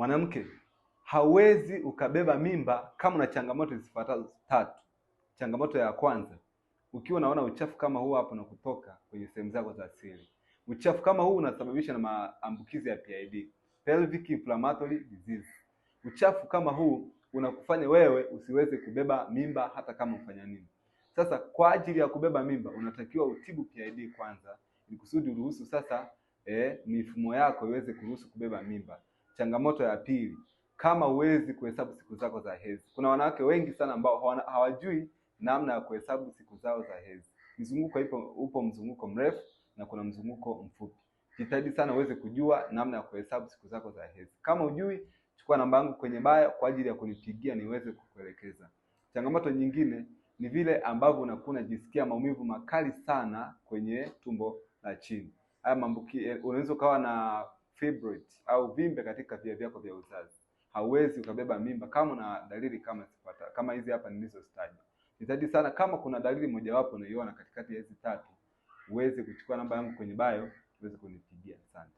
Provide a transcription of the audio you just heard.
Mwanamke, hauwezi ukabeba mimba kama una changamoto zifuatazo 3. Changamoto ya kwanza, ukiwa unaona uchafu kama huu hapo na kutoka kwenye sehemu zako za siri. Uchafu kama huu unasababisha na maambukizi ya PID, pelvic inflammatory disease. Uchafu kama huu unakufanya wewe usiweze kubeba mimba hata kama ufanya nini. Sasa kwa ajili ya kubeba mimba unatakiwa utibu PID kwanza, ili kusudi uruhusu sasa mifumo yako iweze kuruhusu kubeba mimba. Changamoto ya pili, kama huwezi kuhesabu siku zako za hedhi. Kuna wanawake wengi sana ambao hawajui namna ya kuhesabu siku zao za hedhi. Mzunguko upo mzunguko mrefu na kuna mzunguko mfupi. Jitahidi sana uweze kujua namna ya kuhesabu siku zako za hedhi. Kama hujui, chukua namba yangu kwenye bio kwa ajili ya kunipigia niweze kukuelekeza. Changamoto nyingine ni vile ambavyo unakuwa unajisikia maumivu makali sana kwenye tumbo la chini. Haya maambukizi, unaweza ukawa na fibroid au vimbe katika via vyako vya uzazi. Hauwezi ukabeba mimba kama una dalili kama hizi hapa nilizozitaja. Jitahidi sana kama kuna dalili mojawapo unaiona katikati ya hizi 3, uweze kuchukua namba yangu kwenye bio uweze kunipigia. Asante.